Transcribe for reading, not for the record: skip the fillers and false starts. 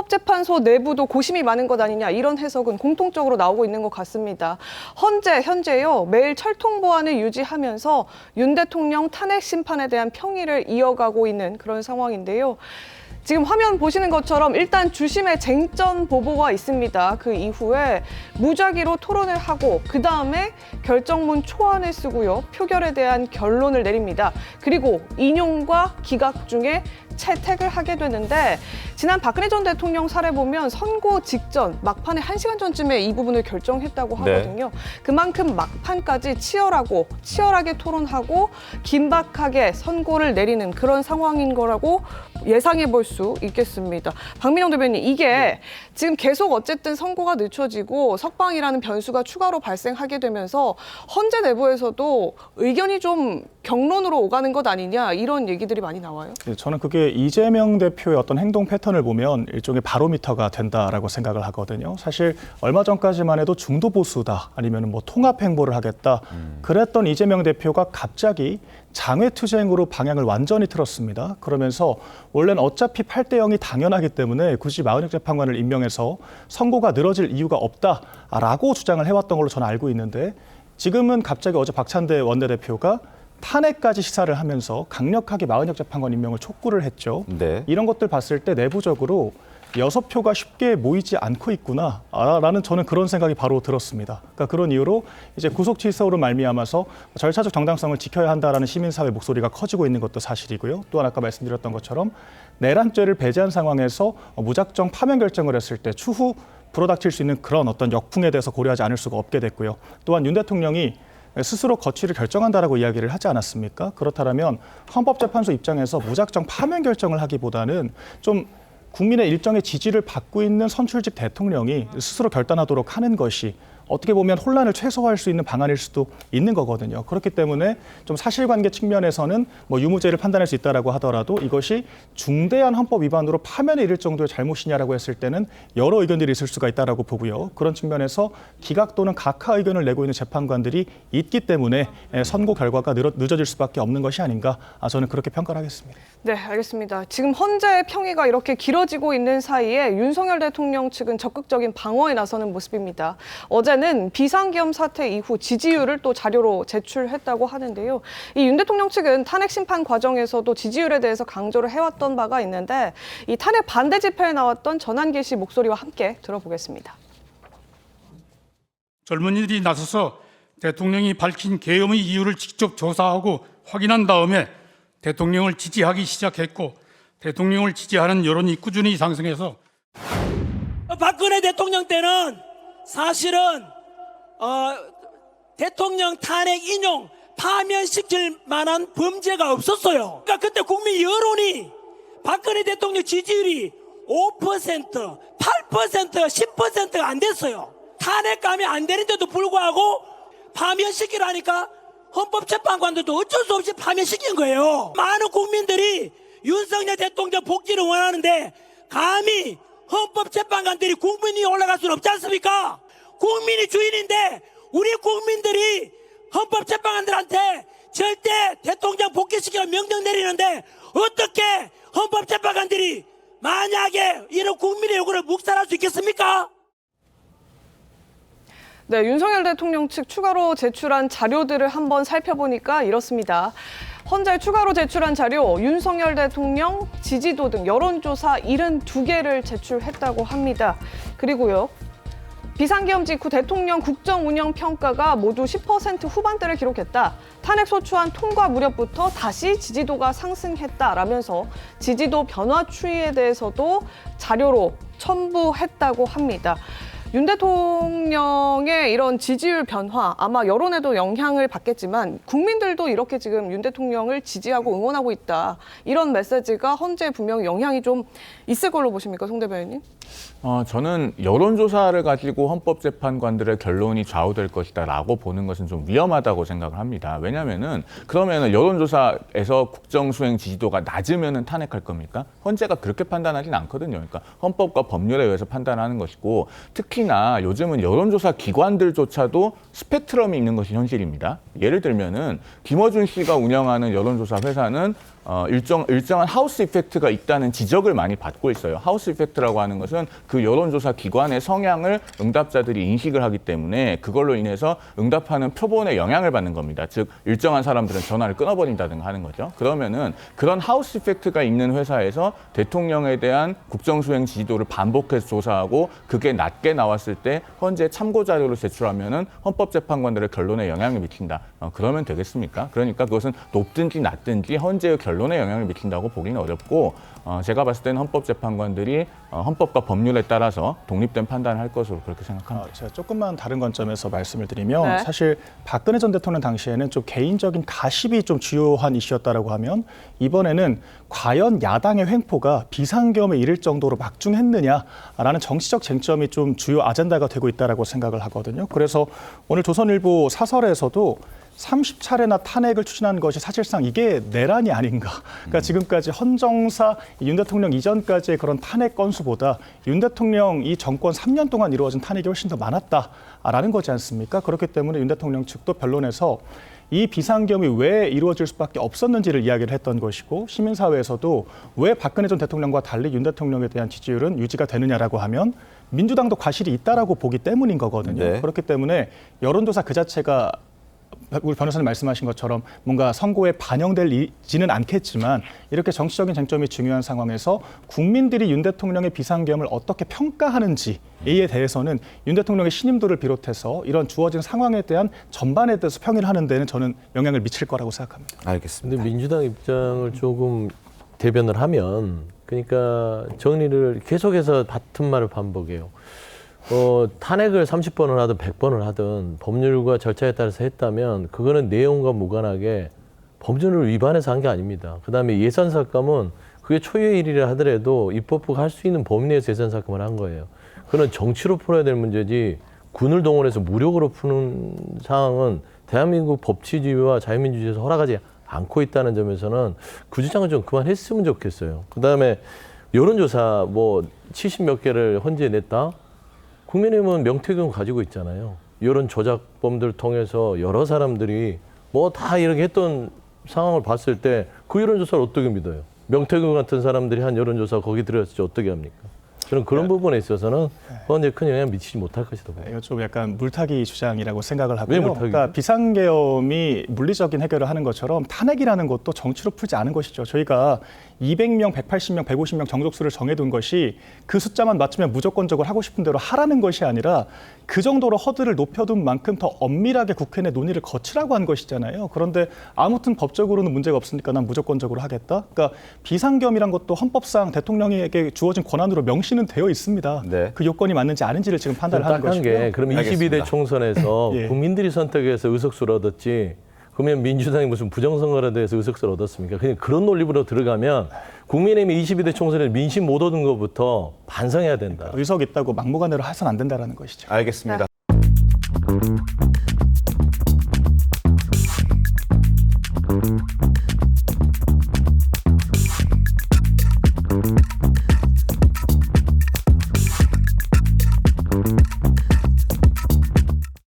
헌법재판소 내부도 고심이 많은 것 아니냐 이런 해석은 공통적으로 나오고 있는 것 같습니다. 현재요 매일 철통 보안을 유지하면서 윤 대통령 탄핵 심판에 대한 평의를 이어가고 있는 그런 상황인데요. 지금 화면 보시는 것처럼 일단 주심의 쟁점 보고가 있습니다. 그 이후에 무작위로 토론을 하고 그 다음에 결정문 초안을 쓰고요. 표결에 대한 결론을 내립니다. 그리고 인용과 기각 중에 채택을 하게 되는데 지난 박근혜 전 대통령 사례 보면 선고 직전 막판에 1시간 전쯤에 이 부분을 결정했다고 하거든요. 그만큼 막판까지 치열하게 토론하고 긴박하게 선고를 내리는 그런 상황인 거라고 예상해 볼 수 있겠습니다. 박민영 대변인, 이게 지금 계속 어쨌든 선고가 늦춰지고 석방이라는 변수가 추가로 발생하게 되면서 헌재 내부에서도 의견이 좀 경론으로 오가는 것 아니냐 이런 얘기들이 많이 나와요. 저는 그게 이재명 대표의 어떤 행동 패턴을 보면 일종의 바로미터가 된다라고 생각을 하거든요. 사실 얼마 전까지만 해도 중도 보수다 아니면 뭐 통합 행보를 하겠다 그랬던 이재명 대표가 갑자기 장외투쟁으로 방향을 완전히 틀었습니다. 그러면서 원래는 어차피 8대 0이 당연하기 때문에 굳이 마은혁 재판관을 임명해서 선고가 늘어질 이유가 없다라고 주장을 해왔던 걸로 저는 알고 있는데 지금은 갑자기 어제 박찬대 원내대표가 탄핵까지 시사를 하면서 강력하게 마은혁 재판관 임명을 촉구를 했죠. 네. 이런 것들 봤을 때 내부적으로 6표가 쉽게 모이지 않고 있구나라는 저는 그런 생각이 바로 들었습니다. 그러니까 그런 이유로 이제 구속 취소로 말미암아서 절차적 정당성을 지켜야 한다라는 시민사회 목소리가 커지고 있는 것도 사실이고요. 또한 아까 말씀드렸던 것처럼 내란죄를 배제한 상황에서 무작정 파면 결정을 했을 때 추후 불어닥칠 수 있는 그런 어떤 역풍에 대해서 고려하지 않을 수가 없게 됐고요. 또한 윤 대통령이 스스로 거취를 결정한다라고 이야기를 하지 않았습니까? 그렇다면 헌법재판소 입장에서 무작정 파면 결정을 하기보다는 좀 국민의 일정의 지지를 받고 있는 선출직 대통령이 스스로 결단하도록 하는 것이 어떻게 보면 혼란을 최소화할 수 있는 방안일 수도 있는 거거든요. 그렇기 때문에 좀 사실관계 측면에서는 뭐 유무죄를 판단할 수 있다라고 하더라도 이것이 중대한 헌법 위반으로 파면에 이를 정도의 잘못이냐라고 했을 때는 여러 의견들이 있을 수가 있다라고 보고요. 그런 측면에서 기각 또는 각하 의견을 내고 있는 재판관들이 있기 때문에 선고 결과가 늦어질 수밖에 없는 것이 아닌가 저는 그렇게 평가를 하겠습니다. 네, 알겠습니다. 지금 헌재 평의가 이렇게 길어지고 있는 사이에 윤석열 대통령 측은 적극적인 방어에 나서는 모습입니다. 어제는 비상계엄 사태 이후 지지율을 또 자료로 제출했다고 하는데요. 이 윤 대통령 측은 탄핵 심판 과정에서도 지지율에 대해서 강조를 해왔던 바가 있는데 이 탄핵 반대 집회에 나왔던 전한길 씨 목소리와 함께 들어보겠습니다. 젊은이들이 나서서 대통령이 밝힌 계엄의 이유를 직접 조사하고 확인한 다음에 대통령을 지지하기 시작했고 대통령을 지지하는 여론이 꾸준히 상승해서 박근혜 대통령 때는 사실은 대통령 탄핵 인용 파면시킬 만한 범죄가 없었어요. 그러니까 그때 국민 여론이 박근혜 대통령 지지율이 5%, 8%, 10%가 안 됐어요. 탄핵감이 안 되는데도 불구하고 파면시키라니까 헌법재판관들도 어쩔 수 없이 파면시킨 거예요. 많은 국민들이 윤석열 대통령 복귀를 원하는데 감히 헌법재판관들이 국민이 올라갈 수는 없지 않습니까? 국민이 주인인데 우리 국민들이 헌법재판관들한테 절대 대통령 복귀시키라고 명령 내리는데 어떻게 헌법재판관들이 만약에 이런 국민의 요구를 묵살할 수 있겠습니까? 네, 윤석열 대통령 측 추가로 제출한 자료들을 한번 살펴보니까 이렇습니다. 헌재 추가로 제출한 자료, 윤석열 대통령 지지도 등 여론조사 72개를 제출했다고 합니다. 그리고요, 비상계엄 직후 대통령 국정운영 평가가 모두 10% 후반대를 기록했다. 탄핵소추안 통과 무렵부터 다시 지지도가 상승했다라면서 지지도 변화 추이에 대해서도 자료로 첨부했다고 합니다. 윤 대통령의 이런 지지율 변화, 아마 여론에도 영향을 받겠지만 국민들도 이렇게 지금 윤 대통령을 지지하고 응원하고 있다. 이런 메시지가 헌재에 분명히 영향이 좀 있을 걸로 보십니까, 송 대변인님? 저는 여론조사를 가지고 헌법재판관들의 결론이 좌우될 것이다라고 보는 것은 좀 위험하다고 생각을 합니다. 왜냐하면은 그러면은 여론조사에서 국정수행 지지도가 낮으면은 탄핵할 겁니까? 헌재가 그렇게 판단하진 않거든요. 그러니까 헌법과 법률에 의해서 판단하는 것이고 특히나 요즘은 여론조사 기관들조차도 스펙트럼이 있는 것이 현실입니다. 예를 들면은 김어준 씨가 운영하는 여론조사 회사는 일정한 하우스 이펙트가 있다는 지적을 많이 받고 있어요. 하우스 이펙트라고 하는 것은 그 여론조사 기관의 성향을 응답자들이 인식을 하기 때문에 그걸로 인해서 응답하는 표본에 영향을 받는 겁니다. 즉 일정한 사람들은 전화를 끊어버린다든가 하는 거죠. 그러면은 그런 하우스 이펙트가 있는 회사에서 대통령에 대한 국정수행 지지도를 반복해서 조사하고 그게 낮게 나왔을 때 헌재 참고 자료를 제출하면은 헌법재판관들의 결론에 영향을 미친다. 그러면 되겠습니까? 그러니까 그것은 높든지 낮든지 헌재의 결론에 영향을 미친다고 보기는 어렵고 제가 봤을 때는 헌법재판관들이 헌법과 법률에 따라서 독립된 판단을 할 것으로 그렇게 생각합니다. 제가 조금만 다른 관점에서 말씀을 드리면 네. 사실 박근혜 전 대통령 당시에는 좀 개인적인 가십이 좀 주요한 이슈였다라고 하면 이번에는 과연 야당의 횡포가 비상계엄에 이를 정도로 막중했느냐라는 정치적 쟁점이 좀 주요 아젠다가 되고 있다라고 생각을 하거든요. 그래서 오늘 조선일보 사설에서도 30차례나 탄핵을 추진한 것이 사실상 이게 내란이 아닌가. 그러니까 지금까지 헌정사 윤 대통령 이전까지의 그런 탄핵 건수보다 윤 대통령 이 정권 3년 동안 이루어진 탄핵이 훨씬 더 많았다라는 거지 않습니까? 그렇기 때문에 윤 대통령 측도 변론에서 이 비상계엄이 왜 이루어질 수밖에 없었는지를 이야기를 했던 것이고 시민사회에서도 왜 박근혜 전 대통령과 달리 윤 대통령에 대한 지지율은 유지가 되느냐라고 하면 민주당도 과실이 있다라고 보기 때문인 거거든요. 네. 그렇기 때문에 여론조사 그 자체가 우리 변호사님 말씀하신 것처럼 뭔가 선거에 반영되지는 않겠지만 이렇게 정치적인 쟁점이 중요한 상황에서 국민들이 윤 대통령의 비상계엄을 어떻게 평가하는지에 대해서는 윤 대통령의 신임도를 비롯해서 이런 주어진 상황에 대한 전반에 대해서 평의를 하는 데는 저는 영향을 미칠 거라고 생각합니다. 알겠습니다. 근데 민주당 입장을 조금 대변을 하면 그러니까 정리를 계속해서 같은 말을 반복해요. 탄핵을 30번을 하든 100번을 하든 법률과 절차에 따라서 했다면 그거는 내용과 무관하게 법률을 위반해서 한 게 아닙니다. 그다음에 예산 삭감은 그게 초유의 일이라 하더라도 입법부가 할 수 있는 범위 내에서 예산 삭감을 한 거예요. 그건 정치로 풀어야 될 문제지 군을 동원해서 무력으로 푸는 상황은 대한민국 법치주의와 자유민주주의에서 허락하지 않고 있다는 점에서는 그 주장은 좀 그만했으면 좋겠어요. 그다음에 여론조사 뭐 70몇 개를 헌재에 냈다? 국민의힘은 명태균 가지고 있잖아요. 여론 조작범들 통해서 여러 사람들이 뭐 다 이렇게 했던 상황을 봤을 때 그 여론조사를 어떻게 믿어요? 명태균 같은 사람들이 한 여론조사 거기 들어갔을 어떻게 합니까? 저는 그런 부분에 있어서는 헌재에 큰 영향을 미치지 못할 것이다 봅니다. 이거 좀 약간 물타기 주장이라고 생각을 하고요. 왜 물타기죠? 그러니까 비상계엄이 물리적인 해결을 하는 것처럼 탄핵이라는 것도 정치로 풀지 않은 것이죠. 저희가 200명, 180명, 150명 정족수를 정해둔 것이 그 숫자만 맞추면 무조건적으로 하고 싶은 대로 하라는 것이 아니라 그 정도로 허들을 높여둔 만큼 더 엄밀하게 국회 내 논의를 거치라고 한 것이잖아요. 그런데 아무튼 법적으로는 문제가 없으니까 난 무조건적으로 하겠다. 그러니까 비상계엄이란 것도 헌법상 대통령에게 주어진 권한으로 명시는 되어 있습니다. 네. 그 요건이 맞는지 아닌지를 지금 판단을 하는 딱한 것이고요. 게 그럼 알겠습니다. 22대 총선에서 예. 국민들이 선택해서 의석수를 얻었지 그러면 민주당이 무슨 부정선거에 대해서 의석수를 얻었습니까? 그냥 그런 논리로 들어가면 국민의힘이 22대 총선에서 민심 못 얻은 것부터 반성해야 된다. 의석 있다고 막무가내로 해서는 안 된다라는 것이죠. 알겠습니다.